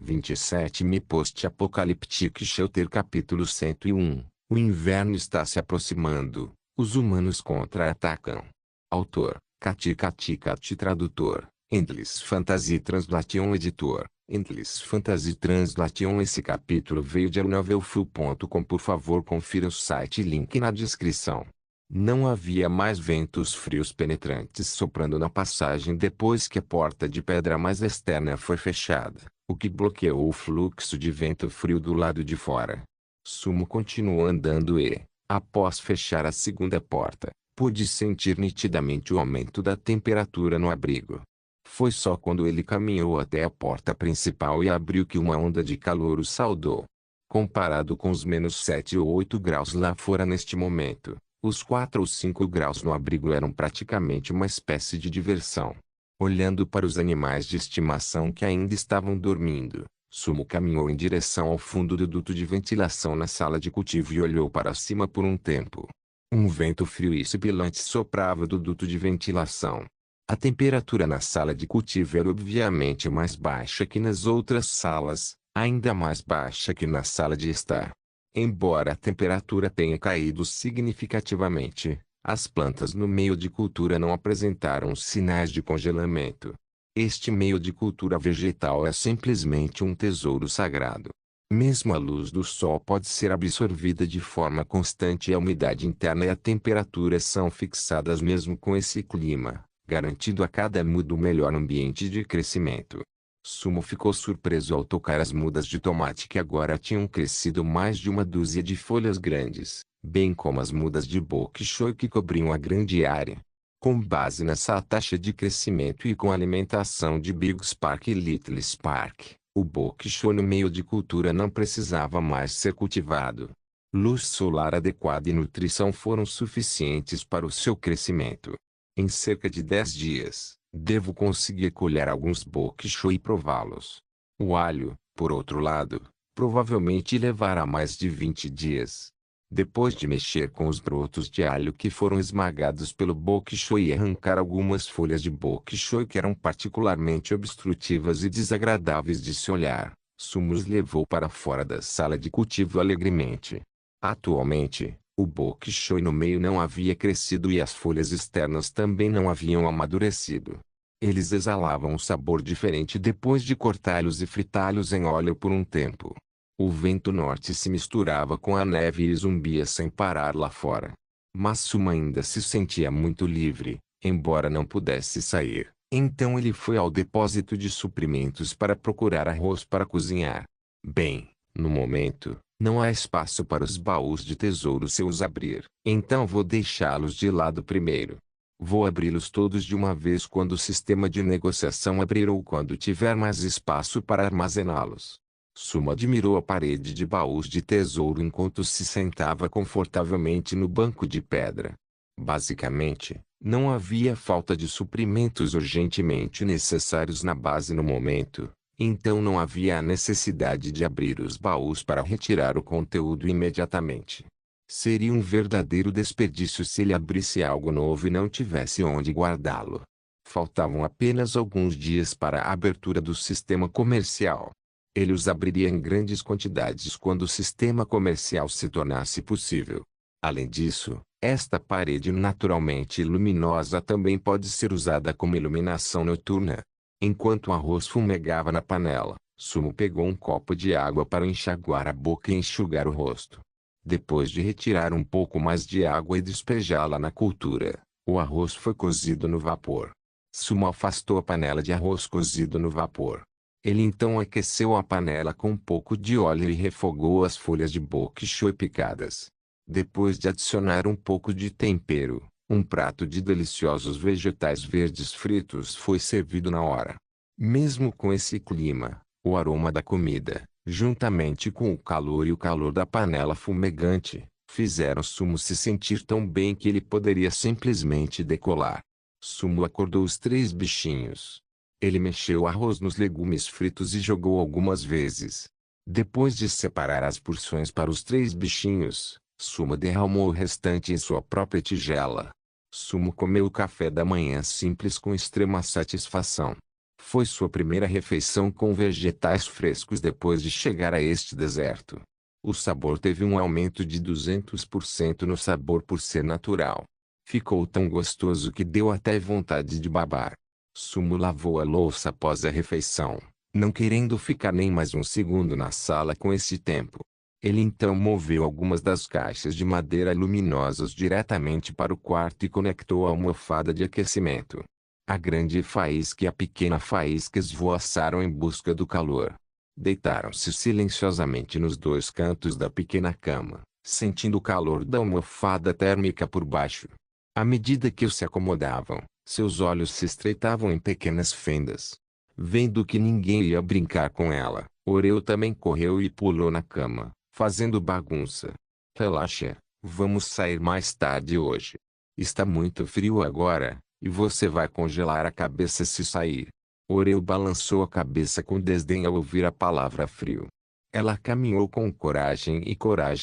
27 Post-Apocalyptic Shelter Capítulo 101. O inverno está se aproximando. Os humanos contra-atacam. Autor: Kati Kati Kati. Tradutor: Endless Fantasy Translation. Editor: Endless Fantasy Translation. Esse capítulo veio de novelfull.com. Por favor, confira o site, link na descrição. Não havia mais ventos frios penetrantes soprando na passagem depois que a porta de pedra mais externa foi fechada, o que bloqueou o fluxo de vento frio do lado de fora. Sumo continuou andando e, após fechar a segunda porta, pôde sentir nitidamente o aumento da temperatura no abrigo. Foi só quando ele caminhou até a porta principal e abriu que uma onda de calor o saudou. Comparado com os menos 7 ou 8 graus lá fora neste momento, os 4 ou 5 graus no abrigo eram praticamente uma espécie de diversão. Olhando para os animais de estimação que ainda estavam dormindo, Sumo caminhou em direção ao fundo do duto de ventilação na sala de cultivo e olhou para cima por um tempo. Um vento frio e sibilante soprava do duto de ventilação. A temperatura na sala de cultivo era obviamente mais baixa que nas outras salas, ainda mais baixa que na sala de estar. Embora a temperatura tenha caído significativamente, as plantas no meio de cultura não apresentaram sinais de congelamento. Este meio de cultura vegetal é simplesmente um tesouro sagrado. Mesmo a luz do sol pode ser absorvida de forma constante e a umidade interna e a temperatura são fixadas mesmo com esse clima, garantindo a cada muda o melhor ambiente de crescimento. Sumo ficou surpreso ao tocar as mudas de tomate que agora tinham crescido mais de uma dúzia de folhas grandes, bem como as mudas de bok choy que cobriam a grande área. Com base nessa taxa de crescimento e com a alimentação de Big Spark e Little Spark, o bok choy no meio de cultura não precisava mais ser cultivado. Luz solar adequada e nutrição foram suficientes para o seu crescimento. Em cerca de 10 dias, devo conseguir colher alguns bok choy e prová-los. O alho, por outro lado, provavelmente levará mais de 20 dias. Depois de mexer com os brotos de alho que foram esmagados pelo bok choy e arrancar algumas folhas de bok choy que eram particularmente obstrutivas e desagradáveis de se olhar, Sumo os levou para fora da sala de cultivo alegremente. Atualmente, o bok choy no meio não havia crescido e as folhas externas também não haviam amadurecido. Eles exalavam um sabor diferente depois de cortá-los e fritá-los em óleo por um tempo. O vento norte se misturava com a neve e zumbia sem parar lá fora. Mas Sumo ainda se sentia muito livre, embora não pudesse sair. Então ele foi ao depósito de suprimentos para procurar arroz para cozinhar. Bem, no momento, não há espaço para os baús de tesouro se eu os abrir. Então vou deixá-los de lado primeiro. Vou abri-los todos de uma vez quando o sistema de negociação abrir ou quando tiver mais espaço para armazená-los. Sumo admirou a parede de baús de tesouro enquanto se sentava confortavelmente no banco de pedra. Basicamente, não havia falta de suprimentos urgentemente necessários na base no momento, então não havia a necessidade de abrir os baús para retirar o conteúdo imediatamente. Seria um verdadeiro desperdício se ele abrisse algo novo e não tivesse onde guardá-lo. Faltavam apenas alguns dias para a abertura do sistema comercial. Ele os abriria em grandes quantidades quando o sistema comercial se tornasse possível. Além disso, esta parede naturalmente luminosa também pode ser usada como iluminação noturna. Enquanto o arroz fumegava na panela, Sumo pegou um copo de água para enxaguar a boca e enxugar o rosto. Depois de retirar um pouco mais de água e despejá-la na cultura, o arroz foi cozido no vapor. Sumo afastou a panela de arroz cozido no vapor. Ele então aqueceu a panela com um pouco de óleo e refogou as folhas de bok choy picadas. Depois de adicionar um pouco de tempero, um prato de deliciosos vegetais verdes fritos foi servido na hora. Mesmo com esse clima, o aroma da comida, juntamente com o calor da panela fumegante, fizeram Sumo se sentir tão bem que ele poderia simplesmente decolar. Sumo acordou os 3 bichinhos. Ele mexeu o arroz nos legumes fritos e jogou algumas vezes. Depois de separar as porções para os 3 bichinhos, Sumo derramou o restante em sua própria tigela. Sumo comeu o café da manhã simples com extrema satisfação. Foi sua primeira refeição com vegetais frescos depois de chegar a este deserto. O sabor teve um aumento de 200% no sabor por ser natural. Ficou tão gostoso que deu até vontade de babar. Sumo lavou a louça após a refeição, não querendo ficar nem mais um segundo na sala com esse tempo. Ele então moveu algumas das caixas de madeira luminosas diretamente para o quarto e conectou a almofada de aquecimento. A grande faísca e a pequena faísca esvoaçaram em busca do calor. Deitaram-se silenciosamente nos dois cantos da pequena cama, sentindo o calor da almofada térmica por baixo. À medida que se acomodavam, seus olhos se estreitavam em pequenas fendas. Vendo que ninguém ia brincar com ela, Oreo também correu e pulou na cama, fazendo bagunça. Relaxa, vamos sair mais tarde hoje. Está muito frio agora, e você vai congelar a cabeça se sair. Oreo balançou a cabeça com desdém ao ouvir a palavra frio. Ela caminhou com coragem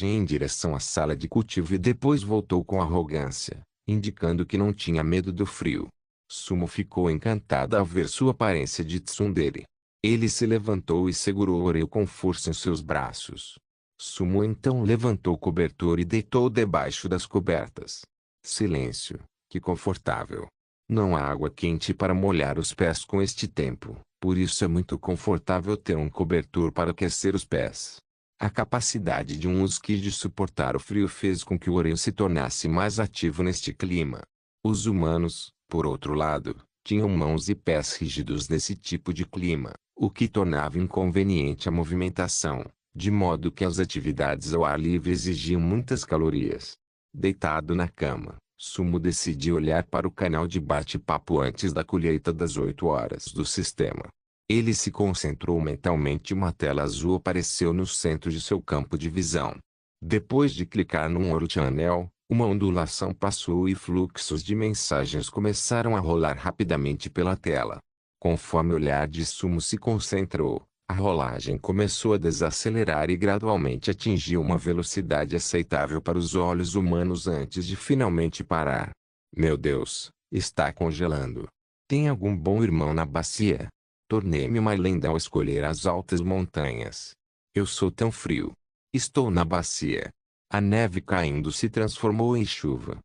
em direção à sala de cultivo e depois voltou com arrogância, indicando que não tinha medo do frio. Sumo ficou encantada ao ver sua aparência de tsundere. Ele se levantou e segurou Oreo com força em seus braços. Sumo então levantou o cobertor e deitou debaixo das cobertas. Silêncio, que confortável. Não há água quente para molhar os pés com este tempo, por isso é muito confortável ter um cobertor para aquecer os pés. A capacidade de um husky de suportar o frio fez com que o Oreo se tornasse mais ativo neste clima. Os humanos, por outro lado, tinham mãos e pés rígidos nesse tipo de clima, o que tornava inconveniente a movimentação, de modo que as atividades ao ar livre exigiam muitas calorias. Deitado na cama, Sumo decidiu olhar para o canal de bate-papo antes da colheita das 8 horas do sistema. Ele se concentrou mentalmente e uma tela azul apareceu no centro de seu campo de visão. Depois de clicar no Oro Channel, uma ondulação passou e fluxos de mensagens começaram a rolar rapidamente pela tela. Conforme o olhar de Sumo se concentrou, a rolagem começou a desacelerar e gradualmente atingiu uma velocidade aceitável para os olhos humanos antes de finalmente parar. Meu Deus, está congelando. Tem algum bom irmão na bacia? Tornei-me uma lenda ao escolher as altas montanhas. Eu sou tão frio. Estou na bacia. A neve caindo se transformou em chuva.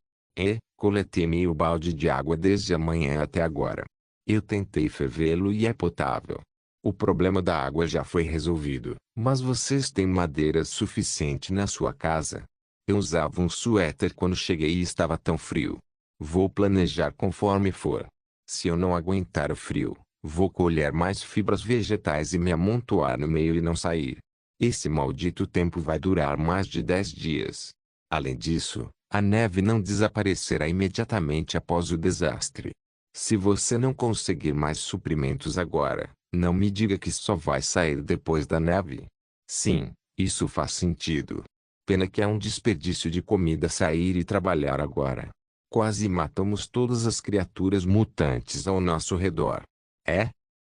Coletei meio balde de água desde a manhã até agora. Eu tentei fervê-lo e é potável. O problema da água já foi resolvido, mas vocês têm madeira suficiente na sua casa? Eu usava um suéter quando cheguei e estava tão frio. Vou planejar conforme for. Se eu não aguentar o frio, vou colher mais fibras vegetais e me amontoar no meio e não sair. Esse maldito tempo vai durar mais de 10 dias. Além disso, a neve não desaparecerá imediatamente após o desastre. Se você não conseguir mais suprimentos agora, não me diga que só vai sair depois da neve. Sim, isso faz sentido. Pena que é um desperdício de comida sair e trabalhar agora. Quase matamos todas as criaturas mutantes ao nosso redor.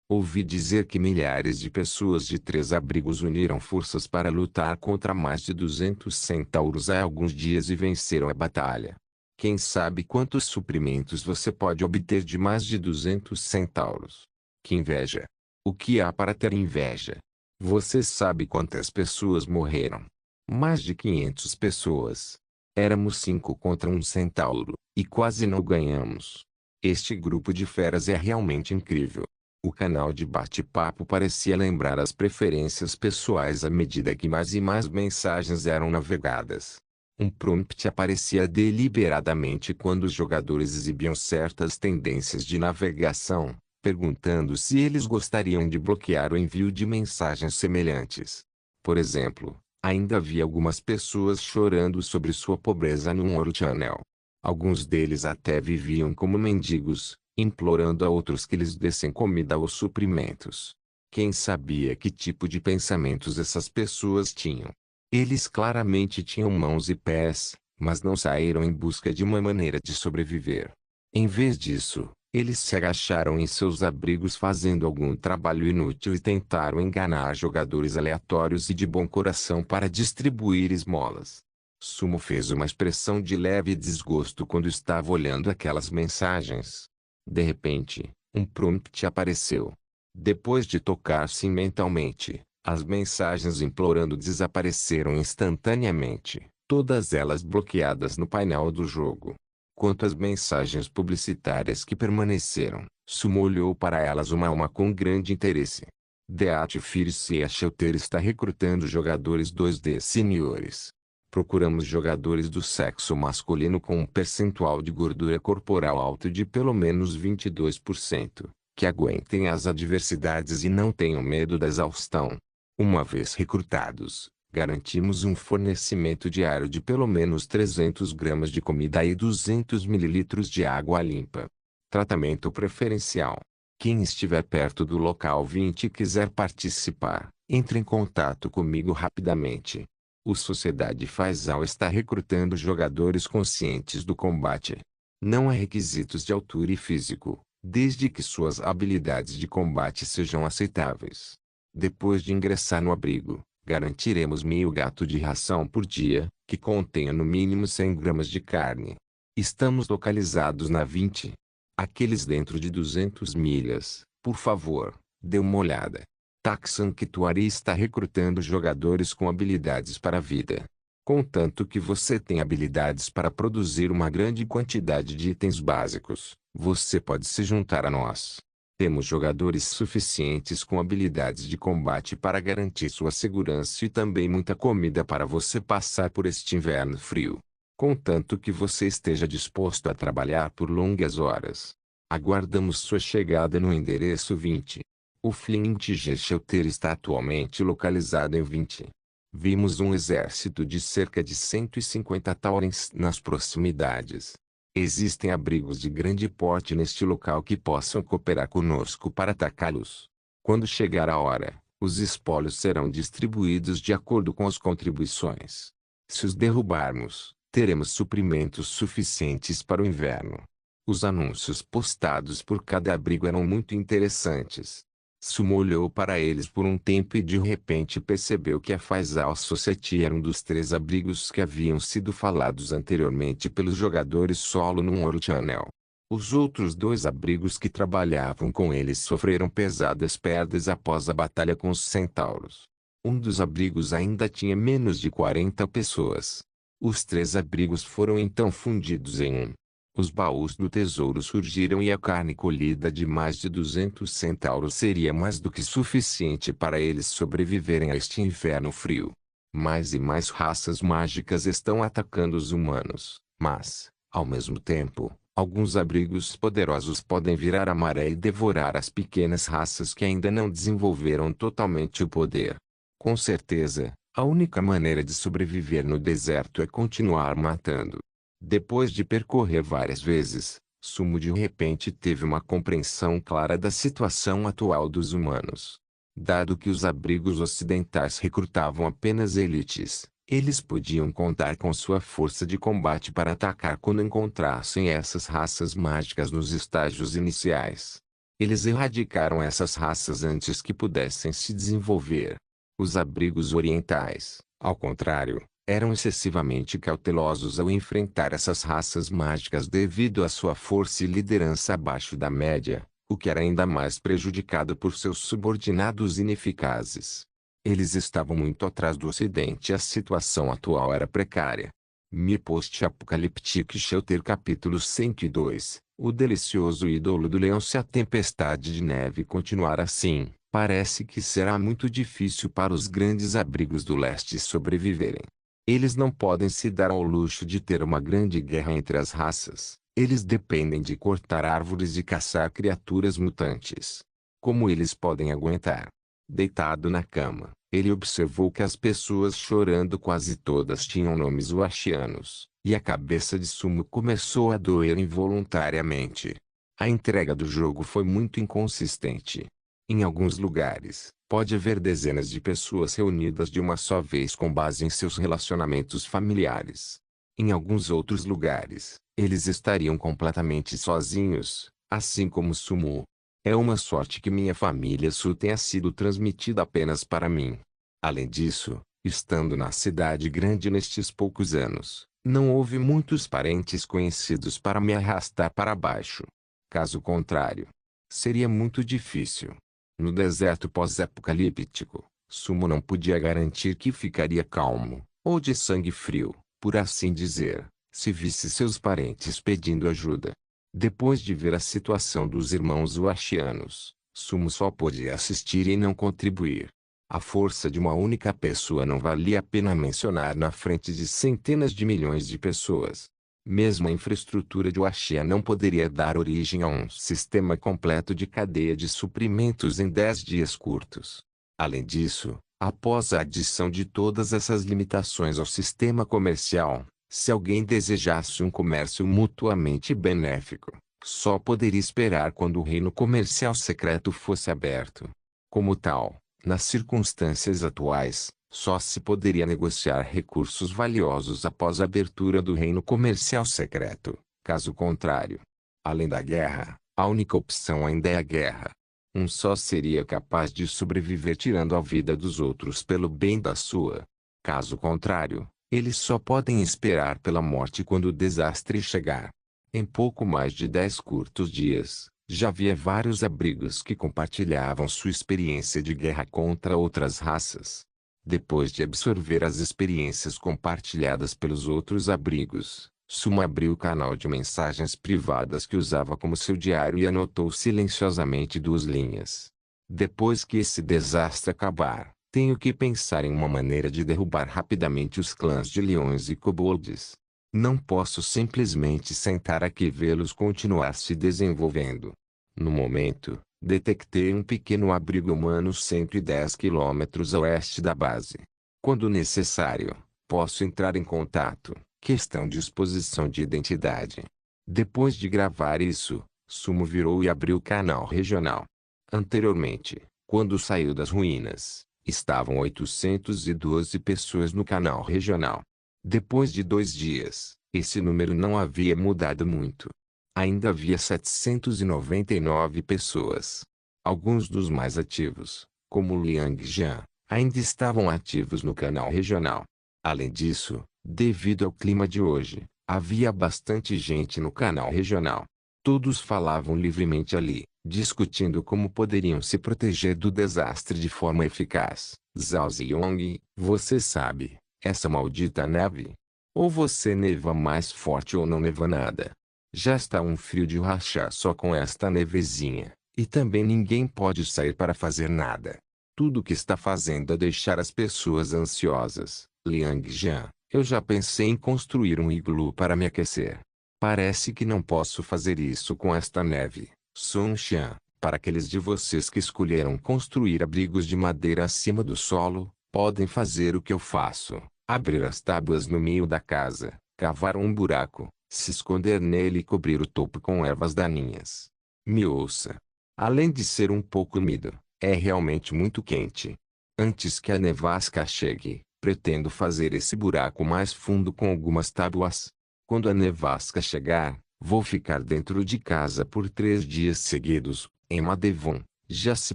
Ouvi dizer que milhares de pessoas de 3 abrigos uniram forças para lutar contra mais de 200 centauros há alguns dias e venceram a batalha. Quem sabe quantos suprimentos você pode obter de mais de 200 centauros? Que inveja! O que há para ter inveja? Você sabe quantas pessoas morreram? Mais de 500 pessoas. Éramos 5 contra 1 centauro, e quase não ganhamos. Este grupo de feras é realmente incrível. O canal de bate-papo parecia lembrar as preferências pessoais à medida que mais e mais mensagens eram navegadas. Um prompt aparecia deliberadamente quando os jogadores exibiam certas tendências de navegação, perguntando se eles gostariam de bloquear o envio de mensagens semelhantes. Por exemplo, ainda havia algumas pessoas chorando sobre sua pobreza no Oro Channel. Alguns deles até viviam como mendigos, implorando a outros que lhes dessem comida ou suprimentos. Quem sabia que tipo de pensamentos essas pessoas tinham? Eles claramente tinham mãos e pés, mas não saíram em busca de uma maneira de sobreviver. Em vez disso, eles se agacharam em seus abrigos fazendo algum trabalho inútil e tentaram enganar jogadores aleatórios e de bom coração para distribuir esmolas. Sumo fez uma expressão de leve desgosto quando estava olhando aquelas mensagens. De repente, um prompt apareceu. Depois de tocar-se mentalmente, as mensagens implorando desapareceram instantaneamente, todas elas bloqueadas no painel do jogo. Quanto às mensagens publicitárias que permaneceram, Sumo olhou para elas uma a uma com grande interesse. The Artificial Shelter está recrutando jogadores 2D seniores. Procuramos jogadores do sexo masculino com um percentual de gordura corporal alto de pelo menos 22%, que aguentem as adversidades e não tenham medo da exaustão. Uma vez recrutados, garantimos um fornecimento diário de pelo menos 300 gramas de comida e 200 mililitros de água limpa. Tratamento preferencial. Quem estiver perto do local 20 e quiser participar, entre em contato comigo rapidamente. O Sociedade Faisal está recrutando jogadores conscientes do combate. Não há requisitos de altura e físico, desde que suas habilidades de combate sejam aceitáveis. Depois de ingressar no abrigo, garantiremos meio gato de ração por dia, que contenha no mínimo 100 gramas de carne. Estamos localizados na 20. Aqueles dentro de 200 milhas, por favor, dê uma olhada. Tax Sanctuary está recrutando jogadores com habilidades para a vida. Contanto que você tem habilidades para produzir uma grande quantidade de itens básicos, você pode se juntar a nós. Temos jogadores suficientes com habilidades de combate para garantir sua segurança e também muita comida para você passar por este inverno frio. Contanto que você esteja disposto a trabalhar por longas horas. Aguardamos sua chegada no endereço 20. O Flint G Shelter está atualmente localizado em 20. Vimos um exército de cerca de 150 Taurens nas proximidades. Existem abrigos de grande porte neste local que possam cooperar conosco para atacá-los. Quando chegar a hora, os espólios serão distribuídos de acordo com as contribuições. Se os derrubarmos, teremos suprimentos suficientes para o inverno. Os anúncios postados por cada abrigo eram muito interessantes. Sumo olhou para eles por um tempo e de repente percebeu que a Faisal Society era um dos 3 abrigos que haviam sido falados anteriormente pelos jogadores solo no World Channel. Os outros 2 abrigos que trabalhavam com eles sofreram pesadas perdas após a batalha com os centauros. Um dos abrigos ainda tinha menos de 40 pessoas. Os 3 abrigos foram então fundidos em um. Os baús do tesouro surgiram e a carne colhida de mais de 200 centauros seria mais do que suficiente para eles sobreviverem a este inverno frio. Mais e mais raças mágicas estão atacando os humanos, mas, ao mesmo tempo, alguns abrigos poderosos podem virar a maré e devorar as pequenas raças que ainda não desenvolveram totalmente o poder. Com certeza, a única maneira de sobreviver no deserto é continuar matando. Depois de percorrer várias vezes, Sumo de repente teve uma compreensão clara da situação atual dos humanos. Dado que os abrigos ocidentais recrutavam apenas elites, eles podiam contar com sua força de combate para atacar quando encontrassem essas raças mágicas nos estágios iniciais. Eles erradicaram essas raças antes que pudessem se desenvolver. Os abrigos orientais, ao contrário, eram excessivamente cautelosos ao enfrentar essas raças mágicas devido à sua força e liderança abaixo da média, o que era ainda mais prejudicado por seus subordinados ineficazes. Eles estavam muito atrás do Ocidente e a situação atual era precária. Me Post-Apocalyptic Shelter Capítulo 102. O delicioso ídolo do leão. Se a tempestade de neve continuar assim, parece que será muito difícil para os grandes abrigos do leste sobreviverem. Eles não podem se dar ao luxo de ter uma grande guerra entre as raças. Eles dependem de cortar árvores e caçar criaturas mutantes. Como eles podem aguentar? Deitado na cama, ele observou que as pessoas chorando quase todas tinham nomes washianos, e a cabeça de Sumo começou a doer involuntariamente. A entrega do jogo foi muito inconsistente. Em alguns lugares, pode haver dezenas de pessoas reunidas de uma só vez com base em seus relacionamentos familiares. Em alguns outros lugares, eles estariam completamente sozinhos, assim como Sumo. É uma sorte que minha família Su tenha sido transmitida apenas para mim. Além disso, estando na cidade grande nestes poucos anos, não houve muitos parentes conhecidos para me arrastar para baixo. Caso contrário, seria muito difícil. No deserto pós-apocalíptico, Sumo não podia garantir que ficaria calmo, ou de sangue frio, por assim dizer, se visse seus parentes pedindo ajuda. Depois de ver a situação dos irmãos Washianos, Sumo só podia assistir e não contribuir. A força de uma única pessoa não valia a pena mencionar na frente de centenas de milhões de pessoas. Mesmo a infraestrutura de Washia não poderia dar origem a um sistema completo de cadeia de suprimentos em 10 dias curtos. Além disso, após a adição de todas essas limitações ao sistema comercial, se alguém desejasse um comércio mutuamente benéfico, só poderia esperar quando o reino comercial secreto fosse aberto. Como tal, nas circunstâncias atuais, só se poderia negociar recursos valiosos após a abertura do reino comercial secreto. Caso contrário, além da guerra, a única opção ainda é a guerra. Um só seria capaz de sobreviver tirando a vida dos outros pelo bem da sua. Caso contrário, eles só podem esperar pela morte quando o desastre chegar. Em pouco mais de 10 curtos dias, já havia vários abrigos que compartilhavam sua experiência de guerra contra outras raças. Depois de absorver as experiências compartilhadas pelos outros abrigos, Sumo abriu o canal de mensagens privadas que usava como seu diário e anotou silenciosamente 2 linhas. Depois que esse desastre acabar, tenho que pensar em uma maneira de derrubar rapidamente os clãs de leões e kobolds. Não posso simplesmente sentar aqui e vê-los continuar se desenvolvendo. No momento, detectei um pequeno abrigo humano 110 quilômetros a oeste da base. Quando necessário, posso entrar em contato. Questão de exposição de identidade. Depois de gravar isso, Sumo virou e abriu o canal regional. Anteriormente, quando saiu das ruínas, estavam 812 pessoas no canal regional. Depois de 2 dias, esse número não havia mudado muito. Ainda havia 799 pessoas. Alguns dos mais ativos, como Liang Jian, ainda estavam ativos no canal regional. Além disso, devido ao clima de hoje, havia bastante gente no canal regional. Todos falavam livremente ali, discutindo como poderiam se proteger do desastre de forma eficaz. Zhao Ziyong, você sabe, essa maldita neve. Ou você neva mais forte ou não neva nada. Já está um frio de rachar só com esta nevezinha, e também ninguém pode sair para fazer nada. Tudo o que está fazendo é deixar as pessoas ansiosas. Liang Jian, eu já pensei em construir um iglu para me aquecer. Parece que não posso fazer isso com esta neve. Sun Xian, para aqueles de vocês que escolheram construir abrigos de madeira acima do solo, podem fazer o que eu faço. Abrir as tábuas no meio da casa, cavar um buraco, se esconder nele e cobrir o topo com ervas daninhas. Me ouça. Além de ser um pouco úmido, é realmente muito quente. Antes que a nevasca chegue, pretendo fazer esse buraco mais fundo com algumas tábuas. Quando a nevasca chegar, vou ficar dentro de casa por 3 dias seguidos, em Madevon. Já se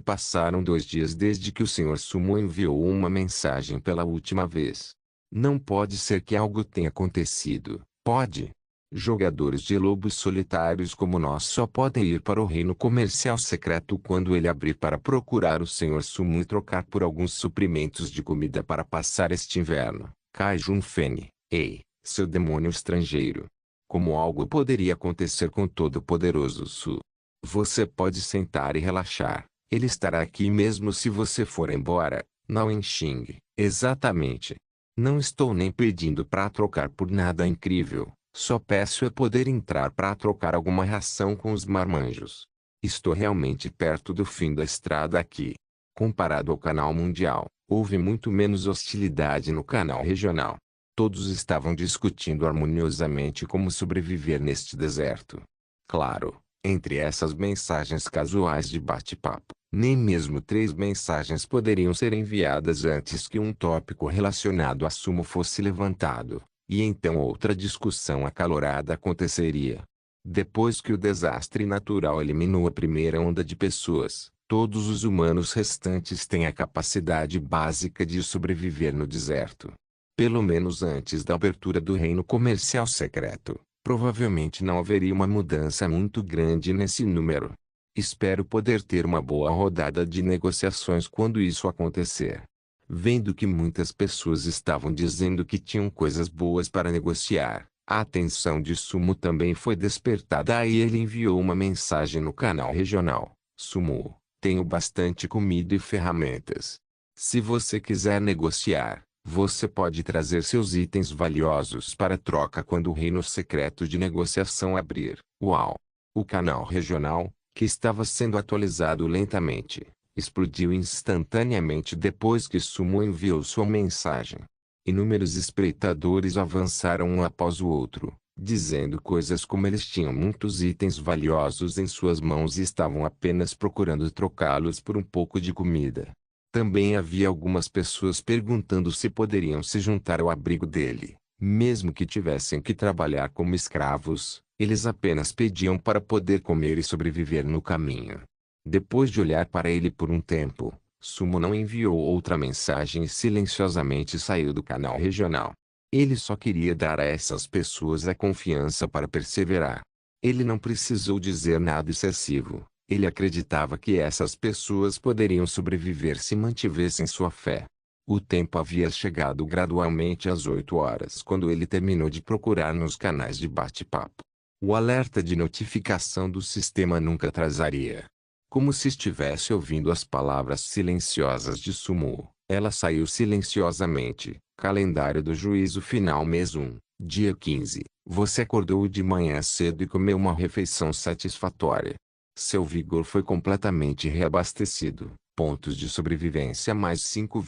passaram 2 dias desde que o Sr. Sumo enviou uma mensagem pela última vez. Não pode ser que algo tenha acontecido, pode? Jogadores de lobos solitários como nós só podem ir para o reino comercial secreto quando ele abrir para procurar o Sr. Sumo e trocar por alguns suprimentos de comida para passar este inverno. Kai Junfen, ei, seu demônio estrangeiro. Como algo poderia acontecer com todo-poderoso Su? Você pode sentar e relaxar. Ele estará aqui mesmo se você for embora. Não enxingue. Exatamente. Não estou nem pedindo para trocar por nada incrível. Só peço é poder entrar para trocar alguma ração com os marmanjos. Estou realmente perto do fim da estrada aqui. Comparado ao canal mundial, houve muito menos hostilidade no canal regional. Todos estavam discutindo harmoniosamente como sobreviver neste deserto. Claro, entre essas mensagens casuais de bate-papo, nem mesmo 3 mensagens poderiam ser enviadas antes que um tópico relacionado a Sumo fosse levantado. E então outra discussão acalorada aconteceria. Depois que o desastre natural eliminou a primeira onda de pessoas, todos os humanos restantes têm a capacidade básica de sobreviver no deserto. Pelo menos antes da abertura do reino comercial secreto, provavelmente não haveria uma mudança muito grande nesse número. Espero poder ter uma boa rodada de negociações quando isso acontecer. Vendo que muitas pessoas estavam dizendo que tinham coisas boas para negociar, a atenção de Sumo também foi despertada e ele enviou uma mensagem no canal regional. Sumo, tenho bastante comida e ferramentas. Se você quiser negociar, você pode trazer seus itens valiosos para troca quando o reino secreto de negociação abrir. Uau! O canal regional, que estava sendo atualizado lentamente, explodiu instantaneamente depois que Sumo enviou sua mensagem. Inúmeros espreitadores avançaram um após o outro, dizendo coisas como eles tinham muitos itens valiosos em suas mãos e estavam apenas procurando trocá-los por um pouco de comida. Também havia algumas pessoas perguntando se poderiam se juntar ao abrigo dele, mesmo que tivessem que trabalhar como escravos. Eles apenas pediam para poder comer e sobreviver no caminho. Depois de olhar para ele por um tempo, Sumo não enviou outra mensagem e silenciosamente saiu do canal regional. Ele só queria dar a essas pessoas a confiança para perseverar. Ele não precisou dizer nada excessivo. Ele acreditava que essas pessoas poderiam sobreviver se mantivessem sua fé. O tempo havia chegado gradualmente às 8 horas quando ele terminou de procurar nos canais de bate-papo. O alerta de notificação do sistema nunca atrasaria. Como se estivesse ouvindo as palavras silenciosas de Sumo, ela saiu silenciosamente. Calendário do juízo final mês 1, dia 15. Você acordou de manhã cedo e comeu uma refeição satisfatória. Seu vigor foi completamente reabastecido. Pontos de sobrevivência mais 5,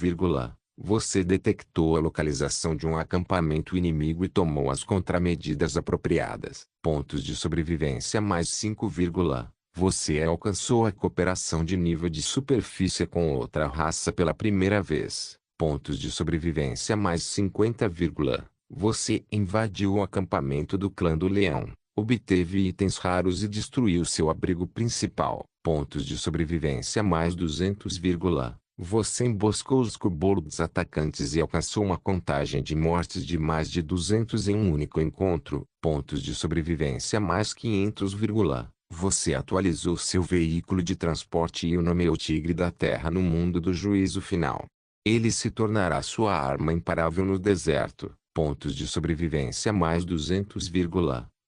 você detectou a localização de um acampamento inimigo e tomou as contramedidas apropriadas. Pontos de sobrevivência mais 5, você alcançou a cooperação de nível de superfície com outra raça pela primeira vez. Pontos de sobrevivência mais 50, você invadiu o acampamento do clã do leão, obteve itens raros e destruiu seu abrigo principal. Pontos de sobrevivência mais 200, você emboscou os kobolds atacantes e alcançou uma contagem de mortes de mais de 200 em um único encontro. Pontos de sobrevivência mais 500, você atualizou seu veículo de transporte e o nomeou Tigre da Terra no mundo do juízo final. Ele se tornará sua arma imparável no deserto. Pontos de sobrevivência mais 200,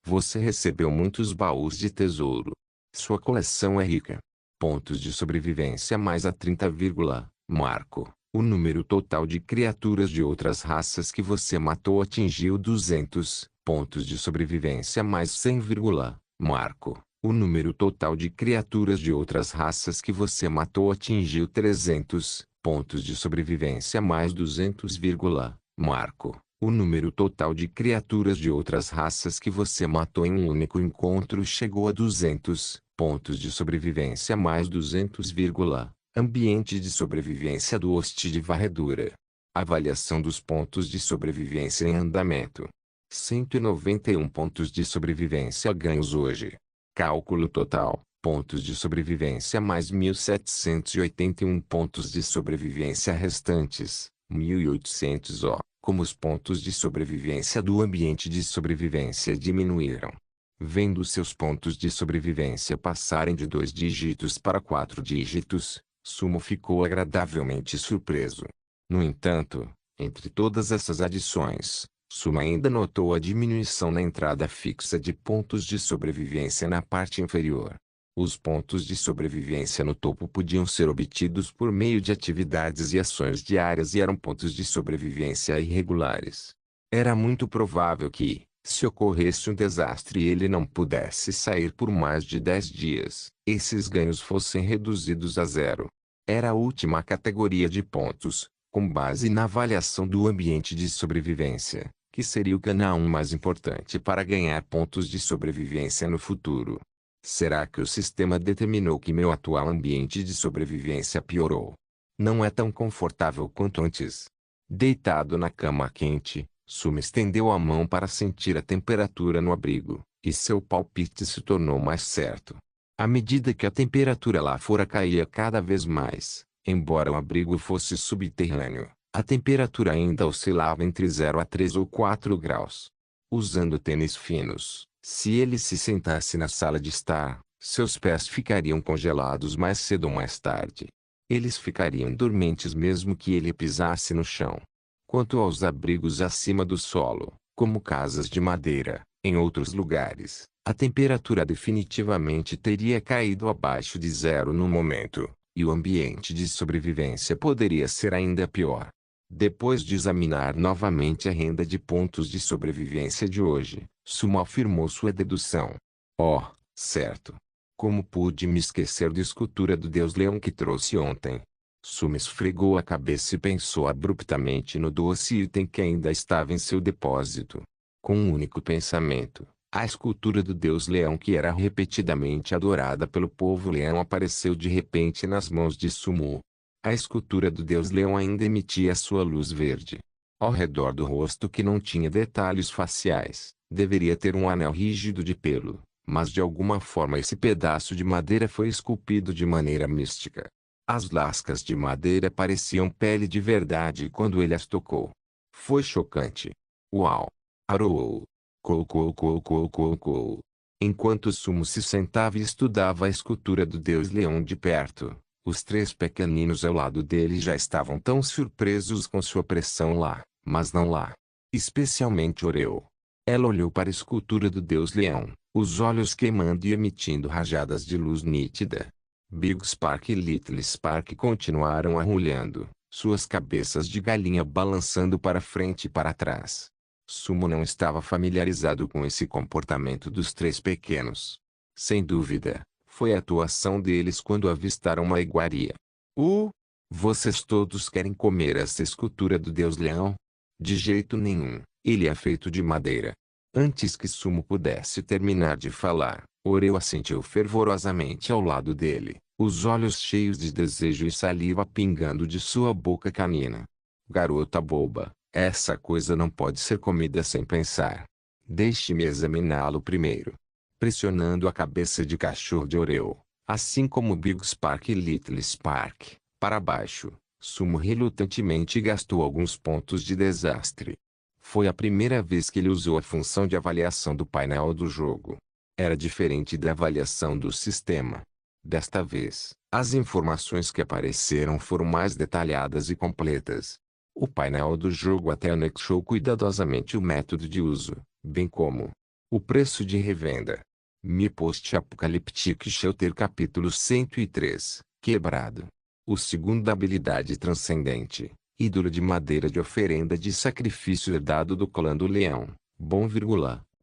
você recebeu muitos baús de tesouro. Sua coleção é rica. Pontos de sobrevivência mais a 30, Marco. O número total de criaturas de outras raças que você matou atingiu 200. Pontos de sobrevivência mais 100, Marco. O número total de criaturas de outras raças que você matou atingiu 300. Pontos de sobrevivência mais 200, Marco. O número total de criaturas de outras raças que você matou em um único encontro chegou a 200. Pontos de sobrevivência mais 200, ambiente de sobrevivência do host de varredura. Avaliação dos pontos de sobrevivência em andamento. 191 pontos de sobrevivência ganhos hoje. Cálculo total. Pontos de sobrevivência mais 1.781 pontos de sobrevivência restantes. 1.800 como os pontos de sobrevivência do ambiente de sobrevivência diminuíram. Vendo seus pontos de sobrevivência passarem de 2 dígitos para 4 dígitos, Sumo ficou agradavelmente surpreso. No entanto, entre todas essas adições, Sumo ainda notou a diminuição na entrada fixa de pontos de sobrevivência na parte inferior. Os pontos de sobrevivência no topo podiam ser obtidos por meio de atividades e ações diárias e eram pontos de sobrevivência irregulares. Era muito provável que, se ocorresse um desastre e ele não pudesse sair por mais de 10 dias, esses ganhos fossem reduzidos a zero. Era a última categoria de pontos, com base na avaliação do ambiente de sobrevivência, que seria o canal mais importante para ganhar pontos de sobrevivência no futuro. Será que o sistema determinou que meu atual ambiente de sobrevivência piorou? Não é tão confortável quanto antes. Deitado na cama quente, Sumo estendeu a mão para sentir a temperatura no abrigo, e seu palpite se tornou mais certo. À medida que a temperatura lá fora caía cada vez mais, embora o abrigo fosse subterrâneo, a temperatura ainda oscilava entre 0 a 3 ou 4 graus. Usando tênis finos, se ele se sentasse na sala de estar, Seus pés ficariam congelados mais cedo ou mais tarde. Eles ficariam dormentes mesmo que ele pisasse no chão. Quanto aos abrigos acima do solo, como casas de madeira, em outros lugares, a temperatura definitivamente teria caído abaixo de zero no momento, e o ambiente de sobrevivência poderia ser ainda pior. Depois de examinar novamente a renda de pontos de sobrevivência de hoje, Sumo afirmou sua dedução. Oh, certo. Como pude me esquecer da escultura do Deus Leão que trouxe ontem? Sumo esfregou a cabeça e pensou abruptamente no doce item que ainda estava em seu depósito. Com um único pensamento, a escultura do Deus Leão que era repetidamente adorada pelo povo leão apareceu de repente nas mãos de Sumo. A escultura do Deus Leão ainda emitia sua luz verde. Ao redor do rosto que não tinha detalhes faciais, deveria ter um anel rígido de pelo, mas de alguma forma esse pedaço de madeira foi esculpido de maneira mística. As lascas de madeira pareciam pele de verdade quando ele as tocou. Foi chocante. Uau! Aroou. Cou. Enquanto Sumo se sentava e estudava a escultura do Deus Leão de perto, os três pequeninos ao lado dele já estavam tão surpresos com sua pressão lá, mas não lá. Especialmente Oreo. Ela olhou para a escultura do Deus Leão, os olhos queimando e emitindo rajadas de luz nítida. Big Spark e Little Spark continuaram arrulhando, suas cabeças de galinha balançando para frente e para trás. Sumo não estava familiarizado com esse comportamento dos três pequenos. Sem dúvida, foi a atuação deles quando avistaram uma iguaria. Vocês todos querem comer essa escultura do Deus Leão? De jeito nenhum, ele é feito de madeira. Antes que Sumo pudesse terminar de falar, Oreo assentiu fervorosamente ao lado dele, os olhos cheios de desejo e saliva pingando de sua boca canina. Garota boba, essa coisa não pode ser comida sem pensar. Deixe-me examiná-lo primeiro. Pressionando a cabeça de cachorro de Oreo, assim como Big Spark e Little Spark, para baixo, Sumo relutantemente gastou alguns pontos de desastre. Foi a primeira vez que ele usou a função de avaliação do painel do jogo. Era diferente da avaliação do sistema. Desta vez, as informações que apareceram foram mais detalhadas e completas. O painel do jogo até anexou cuidadosamente o método de uso, bem como o preço de revenda. Mi Post-Apocalyptic Shelter Capítulo 103, Quebrado. O segundo habilidade transcendente, ídolo de madeira de oferenda de sacrifício herdado do clã do leão.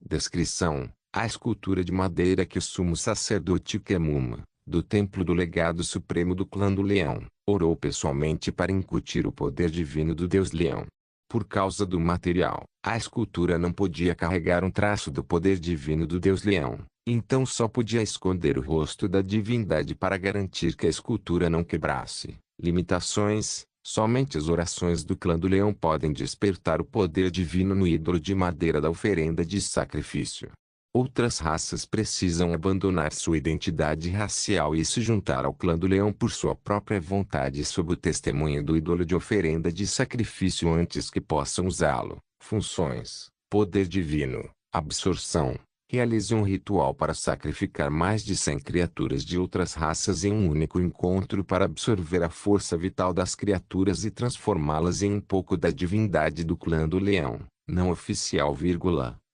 Descrição. A escultura de madeira que o sumo sacerdote Kemuma, do templo do legado supremo do clã do leão, orou pessoalmente para incutir o poder divino do Deus Leão. Por causa do material, a escultura não podia carregar um traço do poder divino do Deus Leão, então só podia esconder o rosto da divindade para garantir que a escultura não quebrasse. Limitações. Somente as orações do clã do leão podem despertar o poder divino no ídolo de madeira da oferenda de sacrifício. Outras raças precisam abandonar sua identidade racial e se juntar ao clã do leão por sua própria vontade sob o testemunho do ídolo de oferenda de sacrifício antes que possam usá-lo. Funções: poder divino, absorção. Realize um ritual para sacrificar mais de 100 criaturas de outras raças em um único encontro para absorver a força vital das criaturas e transformá-las em um pouco da divindade do clã do leão. Não oficial,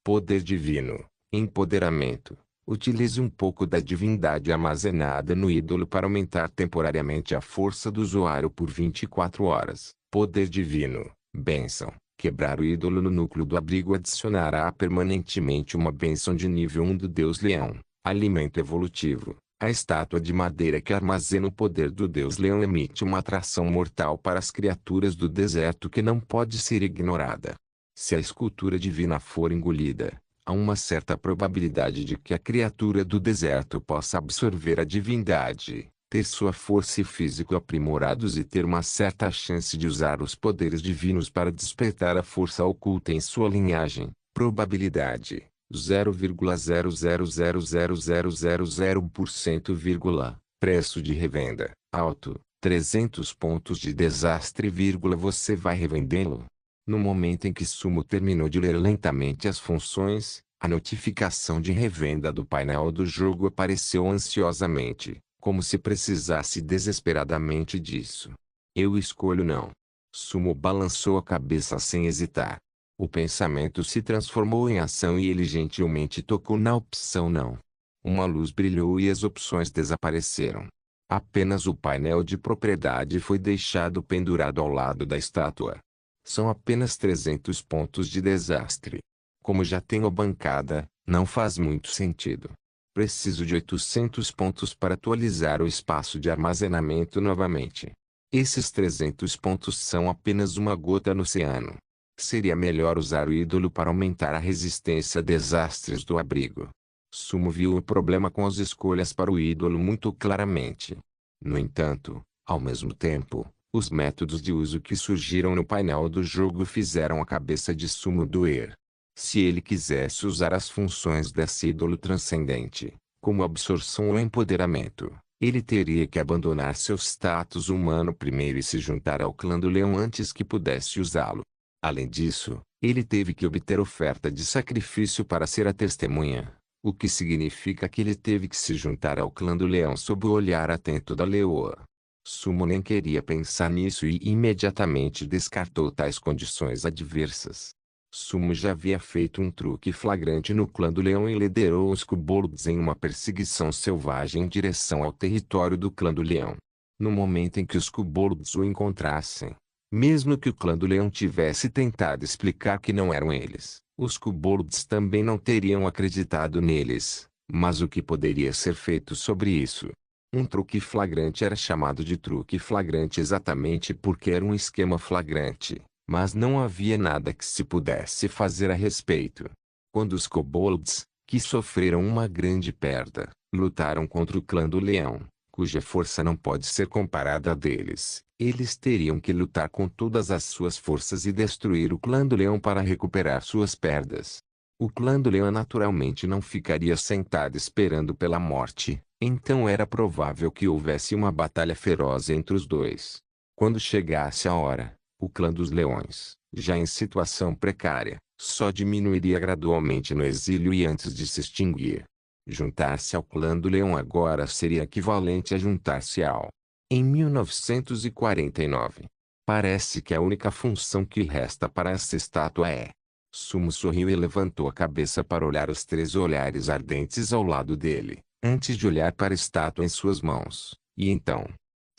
poder divino. Empoderamento. Utilize um pouco da divindade armazenada no ídolo para aumentar temporariamente a força do usuário por 24 horas. Poder divino. Bênção. Quebrar o ídolo no núcleo do abrigo adicionará permanentemente uma bênção de nível 1 do Deus Leão. Alimento evolutivo. A estátua de madeira que armazena o poder do Deus Leão emite uma atração mortal para as criaturas do deserto que não pode ser ignorada. Se a escultura divina for engolida, há uma certa probabilidade de que a criatura do deserto possa absorver a divindade, ter sua força e físico aprimorados e ter uma certa chance de usar os poderes divinos para despertar a força oculta em sua linhagem. Probabilidade: 0,00000001%. Preço de revenda: alto, 300 pontos de desastre, você vai revendê-lo? No momento em que Sumo terminou de ler lentamente as funções, A notificação de revenda do painel do jogo apareceu ansiosamente, como se precisasse desesperadamente disso. Eu escolho não. Sumo balançou a cabeça sem hesitar. O pensamento se transformou em ação e ele gentilmente tocou na opção não. Uma luz brilhou e as opções desapareceram. Apenas o painel de propriedade foi deixado pendurado ao lado da estátua. São apenas 300 pontos de desastre. Como já tenho a bancada, não faz muito sentido. Preciso de 800 pontos para atualizar o espaço de armazenamento novamente. Esses 300 pontos são apenas uma gota no oceano. Seria melhor usar o ídolo para aumentar a resistência a desastres do abrigo. Sumo viu o problema com as escolhas para o ídolo muito claramente. No entanto, ao mesmo tempo, os métodos de uso que surgiram no painel do jogo fizeram a cabeça de Sumo doer. Se ele quisesse usar as funções desse ídolo transcendente, como absorção ou empoderamento, ele teria que abandonar seu status humano primeiro e se juntar ao clã do leão antes que pudesse usá-lo. Além disso, ele teve que obter oferta de sacrifício para ser a testemunha, o que significa que ele teve que se juntar ao clã do leão sob o olhar atento da leoa. Sumo nem queria pensar nisso e imediatamente descartou tais condições adversas. Sumo já havia feito um truque flagrante no clã do leão e liderou os kobolds em uma perseguição selvagem em direção ao território do clã do leão. No momento em que os kobolds o encontrassem, mesmo que o clã do leão tivesse tentado explicar que não eram eles, os kobolds também não teriam acreditado neles. Mas o que poderia ser feito sobre isso? Um truque flagrante era chamado de truque flagrante exatamente porque era um esquema flagrante. Mas não havia nada que se pudesse fazer a respeito. Quando os kobolds, que sofreram uma grande perda, lutaram contra o clã do leão, cuja força não pode ser comparada à deles, eles teriam que lutar com todas as suas forças e destruir o clã do leão para recuperar suas perdas. O clã do leão naturalmente não ficaria sentado esperando pela morte, então era provável que houvesse uma batalha feroz entre os dois. Quando chegasse a hora, o clã dos leões, já em situação precária, só diminuiria gradualmente no exílio e antes de se extinguir. Juntar-se ao clã do leão agora seria equivalente a juntar-se ao. Em 1949. Parece que a única função que resta para essa estátua é. Sumo sorriu e levantou a cabeça para olhar os 3 olhares ardentes ao lado dele, antes de olhar para a estátua em suas mãos, e então,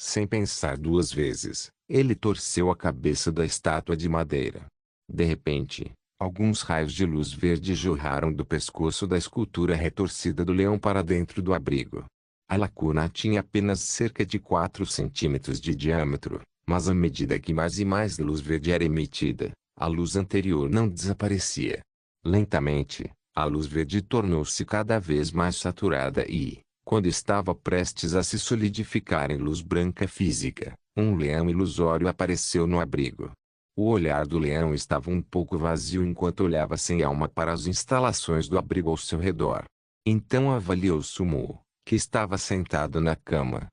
sem pensar 2 vezes, ele torceu a cabeça da estátua de madeira. De repente, alguns raios de luz verde jorraram do pescoço da escultura retorcida do leão para dentro do abrigo. A lacuna tinha apenas cerca de 4 centímetros de diâmetro, mas à medida que mais e mais luz verde era emitida, a luz anterior não desaparecia. Lentamente, a luz verde tornou-se cada vez mais saturada e, quando estava prestes a se solidificar em luz branca física, um leão ilusório apareceu no abrigo. O olhar do leão estava um pouco vazio enquanto olhava sem alma para as instalações do abrigo ao seu redor. Então avaliou Sumo, que estava sentado na cama,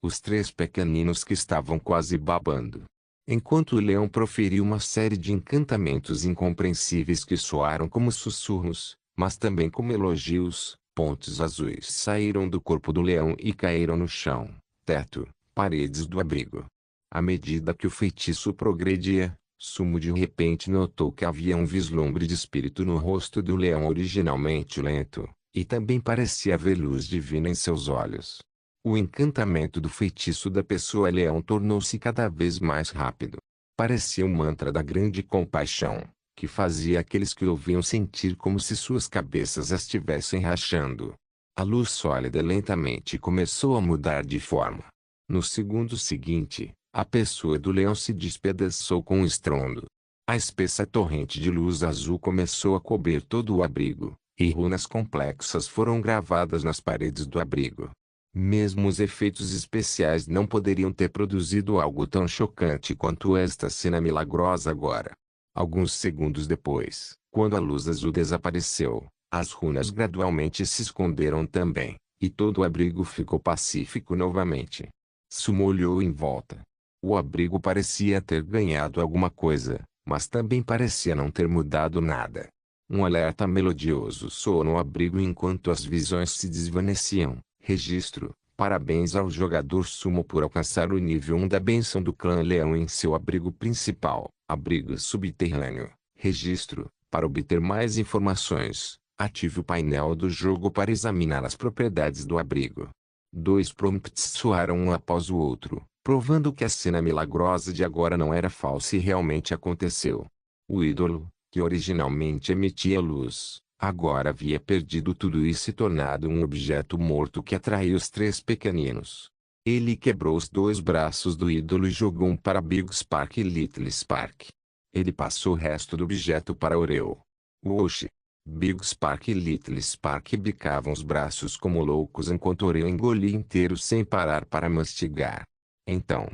os 3 pequeninos que estavam quase babando. Enquanto o leão proferiu uma série de encantamentos incompreensíveis que soaram como sussurros, mas também como elogios, pontos azuis saíram do corpo do leão e caíram no chão, teto, paredes do abrigo. À medida que o feitiço progredia, Sumo de repente notou que havia um vislumbre de espírito no rosto do leão originalmente lento, e também parecia haver luz divina em seus olhos. O encantamento do feitiço da pessoa leão tornou-se cada vez mais rápido. Parecia um mantra da grande compaixão, que fazia aqueles que ouviam sentir como se suas cabeças estivessem rachando. A luz sólida lentamente começou a mudar de forma. No segundo seguinte, a pessoa do leão se despedaçou com um estrondo. A espessa torrente de luz azul começou a cobrir todo o abrigo, e runas complexas foram gravadas nas paredes do abrigo. Mesmo os efeitos especiais não poderiam ter produzido algo tão chocante quanto esta cena milagrosa agora. Alguns segundos depois, quando a luz azul desapareceu, as runas gradualmente se esconderam também, e todo o abrigo ficou pacífico novamente. Sumo olhou em volta. O abrigo parecia ter ganhado alguma coisa, mas também parecia não ter mudado nada. Um alerta melodioso soou no abrigo enquanto as visões se desvaneciam. Registro. Parabéns ao jogador Sumo por alcançar o nível 1 da bênção do clã Leão em seu abrigo principal. Abrigo subterrâneo. Registro. Para obter mais informações, ative o painel do jogo para examinar as propriedades do abrigo. 2 prompts soaram um após o outro, provando que a cena milagrosa de agora não era falsa e realmente aconteceu. O ídolo, que originalmente emitia luz, agora havia perdido tudo e se tornado um objeto morto que atraía os 3 pequeninos. Ele quebrou os 2 braços do ídolo e jogou um para Big Spark e Little Spark. Ele passou o resto do objeto para Oreo. Woshi. Big Spark e Little Spark bicavam os braços como loucos enquanto Oreo engolia inteiro sem parar para mastigar. Então,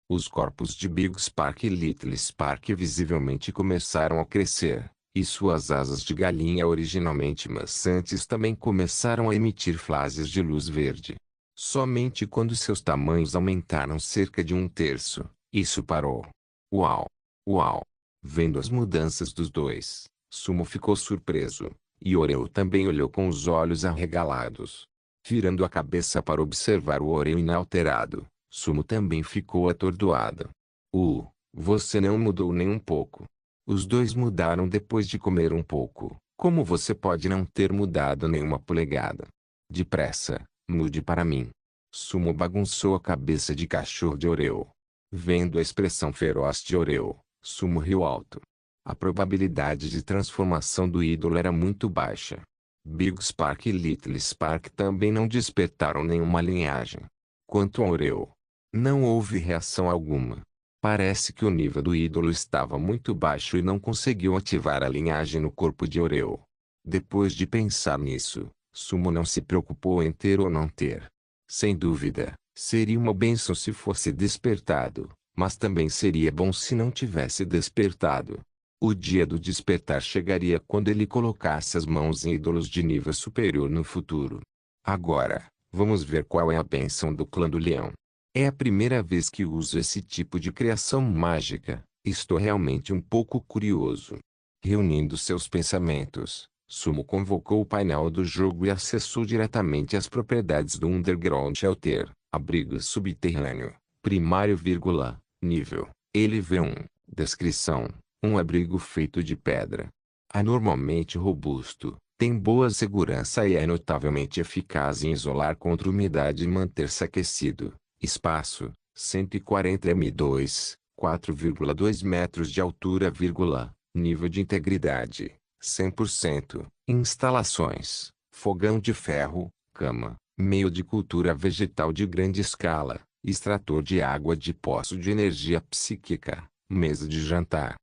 os corpos de Big Spark e Little Spark visivelmente começaram a crescer, e suas asas de galinha originalmente maçantes também começaram a emitir flashes de luz verde. Somente quando seus tamanhos aumentaram cerca de 1/3, isso parou. Uau! Uau! Vendo as mudanças dos dois, Sumo ficou surpreso, e Oreo também olhou com os olhos arregalados. Virando a cabeça para observar o Oreo inalterado, Sumo também ficou atordoado. Você não mudou nem um pouco. Os dois mudaram depois de comer um pouco. Como você pode não ter mudado nenhuma polegada? Depressa, mude para mim. Sumo bagunçou a cabeça de cachorro de Oreo. Vendo a expressão feroz de Oreo, Sumo riu alto. A probabilidade de transformação do ídolo era muito baixa. Big Spark e Little Spark também não despertaram nenhuma linhagem. Quanto a Oreo, não houve reação alguma. Parece que o nível do ídolo estava muito baixo e não conseguiu ativar a linhagem no corpo de Oreo. Depois de pensar nisso, Sumo não se preocupou em ter ou não ter. Sem dúvida, seria uma bênção se fosse despertado, mas também seria bom se não tivesse despertado. O dia do despertar chegaria quando ele colocasse as mãos em ídolos de nível superior no futuro. Agora, vamos ver qual é a bênção do clã do leão. É a primeira vez que uso esse tipo de criação mágica, estou realmente um pouco curioso. Reunindo seus pensamentos, Sumo convocou o painel do jogo e acessou diretamente as propriedades do Underground Shelter, abrigo subterrâneo, primário, nível, LV1, descrição. Um abrigo feito de pedra. Anormalmente robusto, tem boa segurança e é notavelmente eficaz em isolar contra umidade e manter-se aquecido. Espaço, 140 m², 4,2 metros de altura, nível de integridade, 100%. Instalações, fogão de ferro, cama, meio de cultura vegetal de grande escala, extrator de água de poço de energia psíquica, mesa de jantar.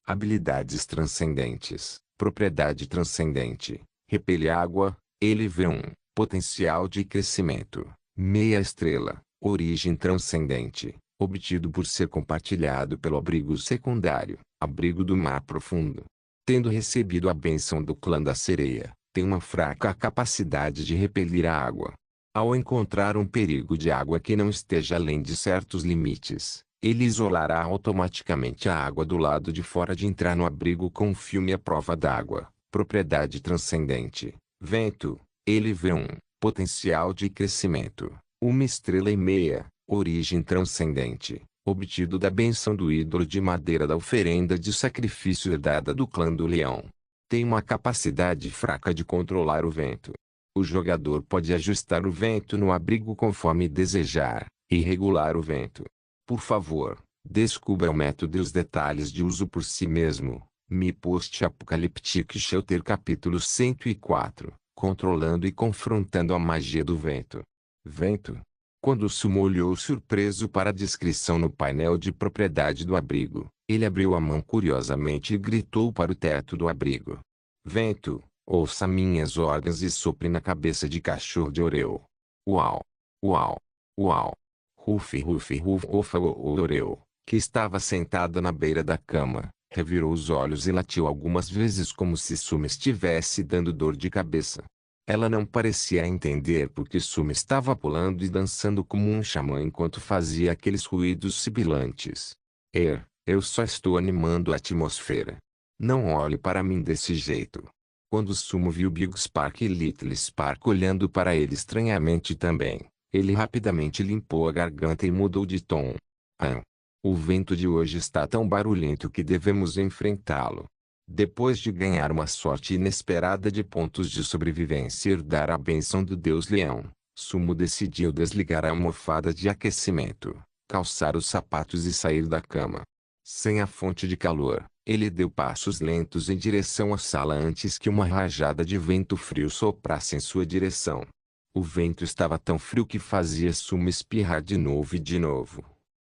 Habilidades transcendentes, propriedade transcendente, repele água, LV1, potencial de crescimento, meia estrela, origem transcendente, obtido por ser compartilhado pelo abrigo secundário, abrigo do mar profundo. Tendo recebido a bênção do clã da sereia, tem uma fraca capacidade de repelir a água. Ao encontrar um perigo de água que não esteja além de certos limites, ele isolará automaticamente a água do lado de fora de entrar no abrigo com um filme à prova d'água. Propriedade transcendente. Vento. LV1. Potencial de crescimento. 1,5 estrelas. Origem transcendente. Obtido da bênção do ídolo de madeira da oferenda de sacrifício herdada do clã do leão. Tem uma capacidade fraca de controlar o vento. O jogador pode ajustar o vento no abrigo conforme desejar, e regular o vento. Por favor, descubra o método e os detalhes de uso por si mesmo. Me Post-Apocalyptic Shelter capítulo 104, controlando e confrontando a magia do vento. Vento. Quando Sumo olhou surpreso para a descrição no painel de propriedade do abrigo, ele abriu a mão curiosamente e gritou para o teto do abrigo. Vento, ouça minhas ordens e sopre na cabeça de cachorro de Oreo. Uau! Uau! Uau! Rufi Rufi Ruf Ofa Oreo, que estava sentada na beira da cama, revirou os olhos e latiu algumas vezes como se Sumo estivesse dando dor de cabeça. Ela não parecia entender porque Sumo estava pulando e dançando como um xamã enquanto fazia aqueles ruídos sibilantes. Eu só estou animando a atmosfera. Não olhe para mim desse jeito. Quando Sumo viu Big Spark e Little Spark olhando para ele estranhamente também, ele rapidamente limpou a garganta e mudou de tom. O vento de hoje está tão barulhento que devemos enfrentá-lo. Depois de ganhar uma sorte inesperada de pontos de sobrevivência e herdar a bênção do Deus Leão, Sumo decidiu desligar a almofada de aquecimento, calçar os sapatos e sair da cama. Sem a fonte de calor, ele deu passos lentos em direção à sala antes que uma rajada de vento frio soprasse em sua direção. O vento estava tão frio que fazia Sumo espirrar de novo e de novo.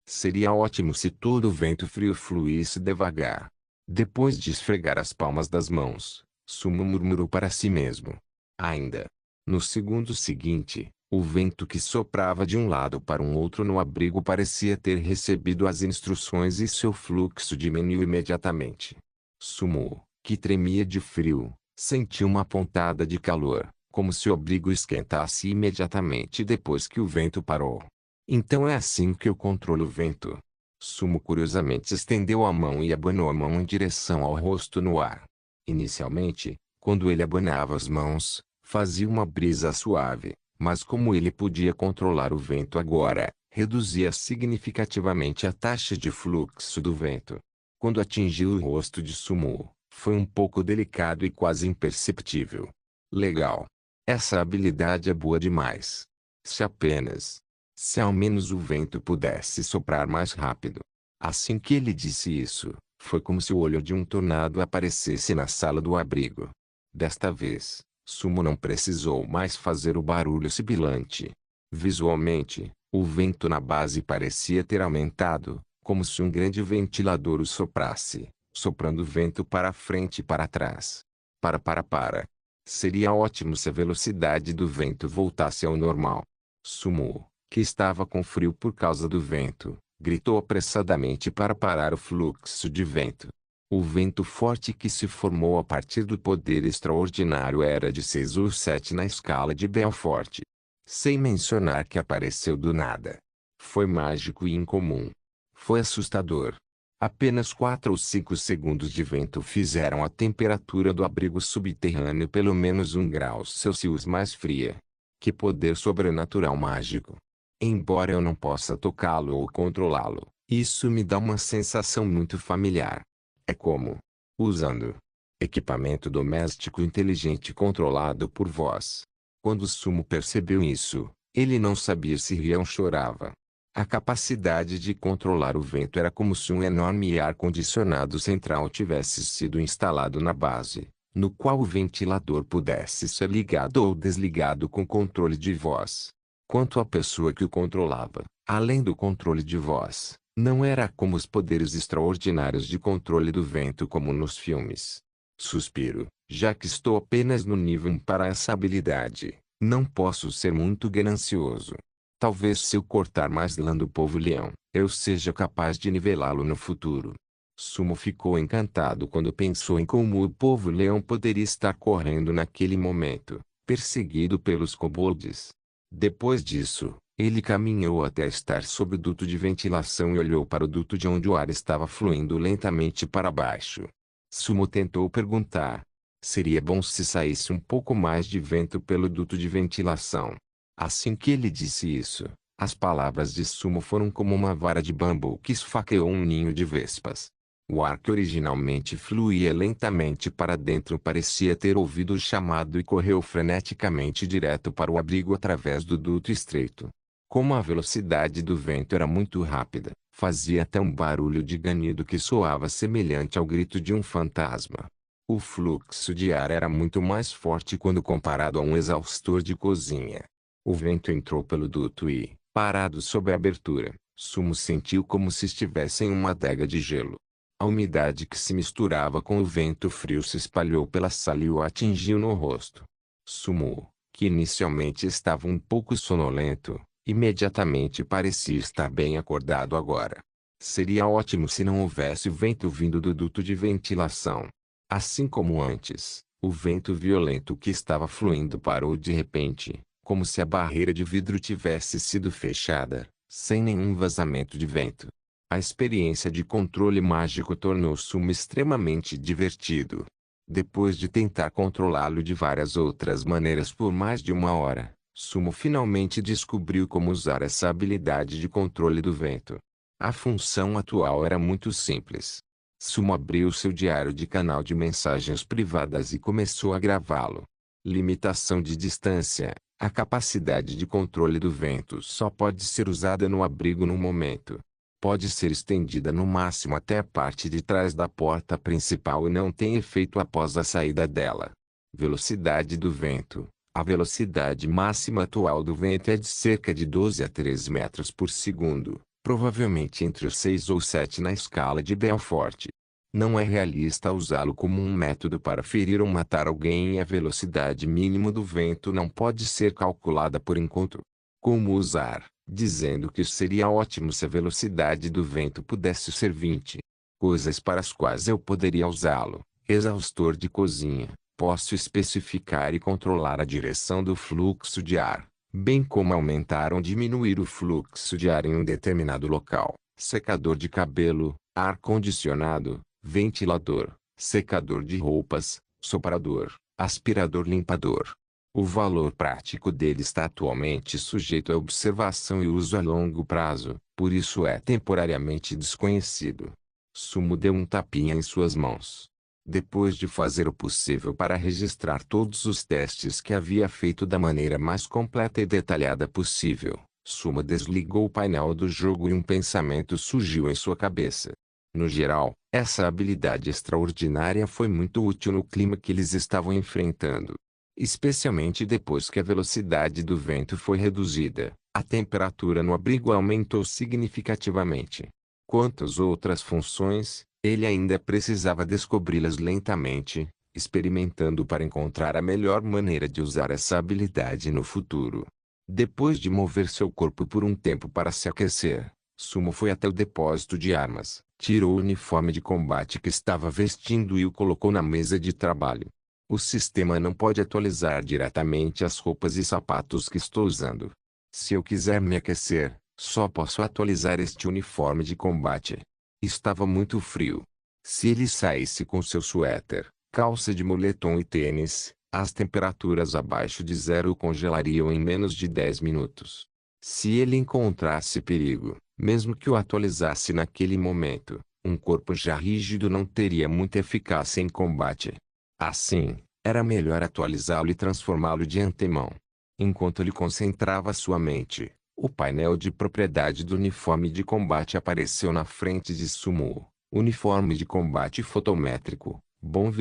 Seria ótimo se todo o vento frio fluísse devagar. Depois de esfregar as palmas das mãos, Sumo murmurou para si mesmo. Ainda. No segundo seguinte, o vento que soprava de um lado para um outro no abrigo parecia ter recebido as instruções e seu fluxo diminuiu imediatamente. Sumo, que tremia de frio, sentiu uma pontada de calor, como se o abrigo esquentasse imediatamente depois que o vento parou. Então é assim que eu controlo o vento. Sumo curiosamente estendeu a mão e abanou a mão em direção ao rosto no ar. Inicialmente, quando ele abanava as mãos, fazia uma brisa suave, mas como ele podia controlar o vento agora, reduzia significativamente a taxa de fluxo do vento. Quando atingiu o rosto de Sumo, foi um pouco delicado e quase imperceptível. Legal. Essa habilidade é boa demais. Se ao menos o vento pudesse soprar mais rápido. Assim que ele disse isso, foi como se o olho de um tornado aparecesse na sala do abrigo. Desta vez, Sumo não precisou mais fazer o barulho sibilante. Visualmente, o vento na base parecia ter aumentado, como se um grande ventilador o soprasse, soprando vento para frente e para trás. Para. Seria ótimo se a velocidade do vento voltasse ao normal. Sumo, que estava com frio por causa do vento, gritou apressadamente para parar o fluxo de vento. O vento forte que se formou a partir do poder extraordinário era de 6 ou 7 na escala de Belfort. Sem mencionar que apareceu do nada. Foi mágico e incomum. Foi assustador. Apenas 4 ou 5 segundos de vento fizeram a temperatura do abrigo subterrâneo pelo menos 1 grau Celsius mais fria. Que poder sobrenatural mágico! Embora eu não possa tocá-lo ou controlá-lo, isso me dá uma sensação muito familiar. É como usando equipamento doméstico inteligente controlado por voz. Quando Sumo percebeu isso, ele não sabia se ria ou chorava. A capacidade de controlar o vento era como se um enorme ar-condicionado central tivesse sido instalado na base, no qual o ventilador pudesse ser ligado ou desligado com controle de voz. Quanto à pessoa que o controlava, além do controle de voz, não era como os poderes extraordinários de controle do vento como nos filmes. Suspiro, já que estou apenas no nível 1 para essa habilidade, não posso ser muito ganancioso. Talvez se eu cortar mais lã do povo leão, eu seja capaz de nivelá-lo no futuro. Sumo ficou encantado quando pensou em como o povo leão poderia estar correndo naquele momento, perseguido pelos kobolds. Depois disso, ele caminhou até estar sob o duto de ventilação e olhou para o duto de onde o ar estava fluindo lentamente para baixo. Sumo tentou perguntar. Seria bom se saísse um pouco mais de vento pelo duto de ventilação. Assim que ele disse isso, as palavras de Sumo foram como uma vara de bambu que esfaqueou um ninho de vespas. O ar que originalmente fluía lentamente para dentro parecia ter ouvido o chamado e correu freneticamente direto para o abrigo através do duto estreito. Como a velocidade do vento era muito rápida, fazia até um barulho de ganido que soava semelhante ao grito de um fantasma. O fluxo de ar era muito mais forte quando comparado a um exaustor de cozinha. O vento entrou pelo duto e, parado sob a abertura, Sumo sentiu como se estivesse em uma adega de gelo. A umidade que se misturava com o vento frio se espalhou pela sala e o atingiu no rosto. Sumo, que inicialmente estava um pouco sonolento, imediatamente parecia estar bem acordado agora. Seria ótimo se não houvesse vento vindo do duto de ventilação. Assim como antes, o vento violento que estava fluindo parou de repente, como se a barreira de vidro tivesse sido fechada, sem nenhum vazamento de vento. A experiência de controle mágico tornou Sumo extremamente divertido. Depois de tentar controlá-lo de várias outras maneiras por mais de uma hora, Sumo finalmente descobriu como usar essa habilidade de controle do vento. A função atual era muito simples. Sumo abriu seu diário de canal de mensagens privadas e começou a gravá-lo. Limitação de distância. A capacidade de controle do vento só pode ser usada no abrigo no momento. Pode ser estendida no máximo até a parte de trás da porta principal e não tem efeito após a saída dela. Velocidade do vento. A velocidade máxima atual do vento é de cerca de 12 a 13 metros por segundo, provavelmente entre os 6 ou 7 na escala de Belfort. Não é realista usá-lo como um método para ferir ou matar alguém e a velocidade mínima do vento não pode ser calculada por enquanto. Como usar? Dizendo que seria ótimo se a velocidade do vento pudesse ser 20. Coisas para as quais eu poderia usá-lo. Exaustor de cozinha. Posso especificar e controlar a direção do fluxo de ar, bem como aumentar ou diminuir o fluxo de ar em um determinado local. Secador de cabelo, ar-condicionado, ventilador, secador de roupas, soprador, aspirador limpador. O valor prático dele está atualmente sujeito a observação e uso a longo prazo, por isso é temporariamente desconhecido. Sumo deu um tapinha em suas mãos. Depois de fazer o possível para registrar todos os testes que havia feito da maneira mais completa e detalhada possível, Sumo desligou o painel do jogo e um pensamento surgiu em sua cabeça. No geral, essa habilidade extraordinária foi muito útil no clima que eles estavam enfrentando. Especialmente depois que a velocidade do vento foi reduzida, a temperatura no abrigo aumentou significativamente. Quanto às outras funções, ele ainda precisava descobri-las lentamente, experimentando para encontrar a melhor maneira de usar essa habilidade no futuro. Depois de mover seu corpo por um tempo para se aquecer, Sumo foi até o depósito de armas, tirou o uniforme de combate que estava vestindo e o colocou na mesa de trabalho. O sistema não pode atualizar diretamente as roupas e sapatos que estou usando. Se eu quiser me aquecer, só posso atualizar este uniforme de combate. Estava muito frio. Se ele saísse com seu suéter, calça de moletom e tênis, as temperaturas abaixo de zero o congelariam em menos de 10 minutos. Se ele encontrasse perigo, mesmo que o atualizasse naquele momento, um corpo já rígido não teria muita eficácia em combate. Assim, era melhor atualizá-lo e transformá-lo de antemão. Enquanto ele concentrava sua mente, o painel de propriedade do uniforme de combate apareceu na frente de Sumo. Uniforme de combate fotométrico, bom,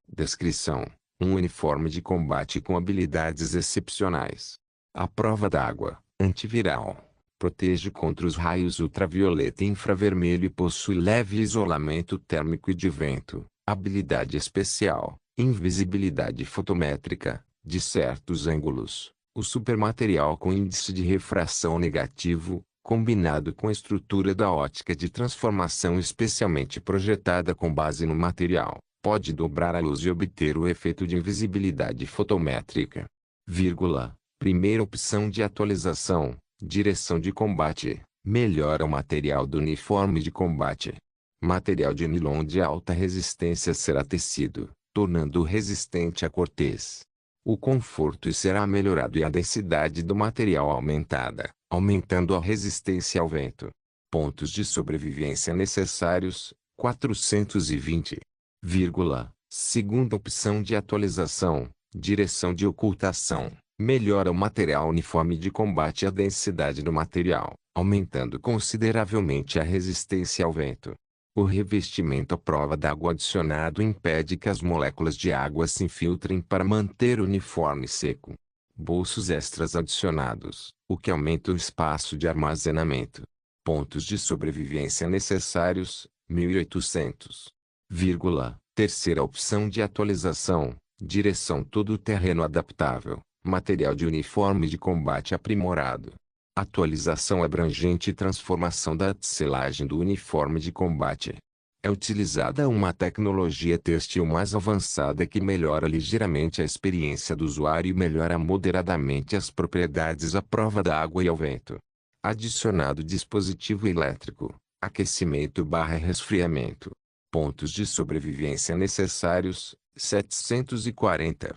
descrição. Um uniforme de combate com habilidades excepcionais. À prova d'água, antiviral. Protege contra os raios ultravioleta e infravermelho e possui leve isolamento térmico e de vento. Habilidade especial, invisibilidade fotométrica, de certos ângulos. O supermaterial com índice de refração negativo, combinado com a estrutura da ótica de transformação especialmente projetada com base no material, pode dobrar a luz e obter o efeito de invisibilidade fotométrica. Primeira opção de atualização, direção de combate, melhora o material do uniforme de combate. Material de nylon de alta resistência será tecido, tornando-o resistente a cortês. O conforto será melhorado e a densidade do material aumentada, aumentando a resistência ao vento. Pontos de sobrevivência necessários, 420. Segunda opção de atualização, direção de ocultação, melhora o material uniforme de combate e a densidade do material, aumentando consideravelmente a resistência ao vento. O revestimento à prova d'água adicionado impede que as moléculas de água se infiltrem para manter o uniforme seco. Bolsos extras adicionados, o que aumenta o espaço de armazenamento. Pontos de sobrevivência necessários, 1800. Terceira opção de atualização, direção todo-terreno adaptável, material de uniforme de combate aprimorado. Atualização abrangente e transformação da tecelagem do uniforme de combate. É utilizada uma tecnologia têxtil mais avançada que melhora ligeiramente a experiência do usuário e melhora moderadamente as propriedades à prova da água e ao vento. Adicionado dispositivo elétrico, Aquecimento/resfriamento. Pontos de sobrevivência necessários: 740.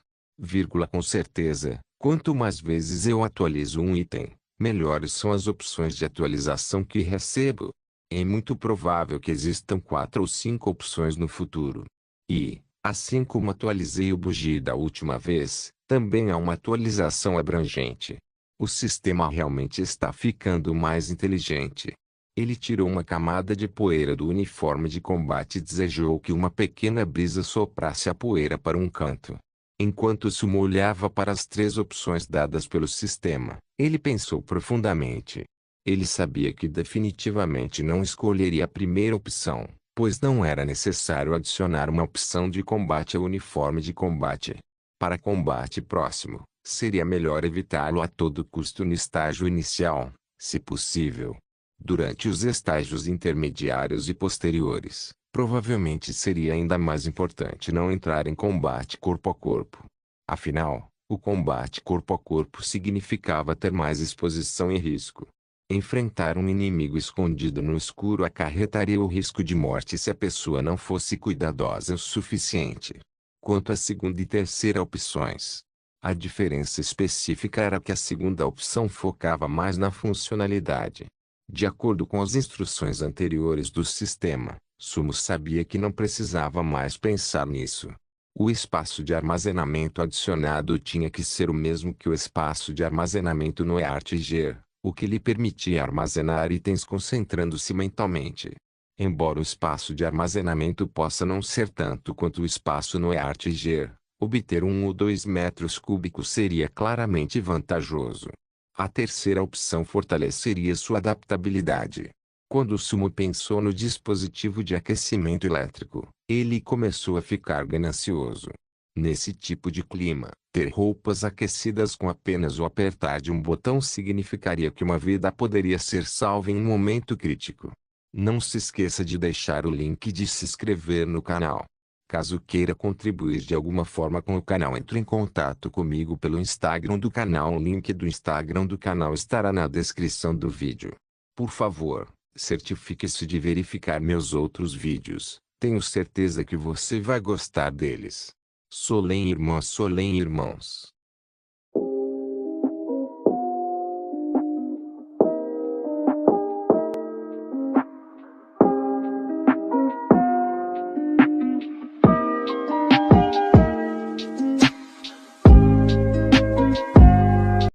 Com certeza, quanto mais vezes eu atualizo um item, melhores são as opções de atualização que recebo. É muito provável que existam 4 ou 5 opções no futuro. E, assim como atualizei o bugie da última vez, também há uma atualização abrangente. O sistema realmente está ficando mais inteligente. Ele tirou uma camada de poeira do uniforme de combate e desejou que uma pequena brisa soprasse a poeira para um canto. Enquanto Sumo olhava para as 3 opções dadas pelo sistema, ele pensou profundamente. Ele sabia que definitivamente não escolheria a primeira opção, pois não era necessário adicionar uma opção de combate ao uniforme de combate. Para combate próximo, seria melhor evitá-lo a todo custo no estágio inicial, se possível. Durante os estágios intermediários e posteriores, provavelmente seria ainda mais importante não entrar em combate corpo a corpo. Afinal, o combate corpo a corpo significava ter mais exposição e risco. Enfrentar um inimigo escondido no escuro acarretaria o risco de morte se a pessoa não fosse cuidadosa o suficiente. Quanto à segunda e terceira opções, a diferença específica era que a segunda opção focava mais na funcionalidade. De acordo com as instruções anteriores do sistema, Sumo sabia que não precisava mais pensar nisso. O espaço de armazenamento adicionado tinha que ser o mesmo que o espaço de armazenamento no EARTG, o que lhe permitia armazenar itens concentrando-se mentalmente. Embora o espaço de armazenamento possa não ser tanto quanto o espaço no EARTG, obter 1 ou 2 metros cúbicos seria claramente vantajoso. A terceira opção fortaleceria sua adaptabilidade. Quando Sumo pensou no dispositivo de aquecimento elétrico, ele começou a ficar ganancioso. Nesse tipo de clima, ter roupas aquecidas com apenas o apertar de um botão significaria que uma vida poderia ser salva em um momento crítico. Não se esqueça de deixar o link e de se inscrever no canal. Caso queira contribuir de alguma forma com o canal, entre em contato comigo pelo Instagram do canal. O link do Instagram do canal estará na descrição do vídeo. Por favor, certifique-se de verificar meus outros vídeos. Tenho certeza que você vai gostar deles. Solem irmãos.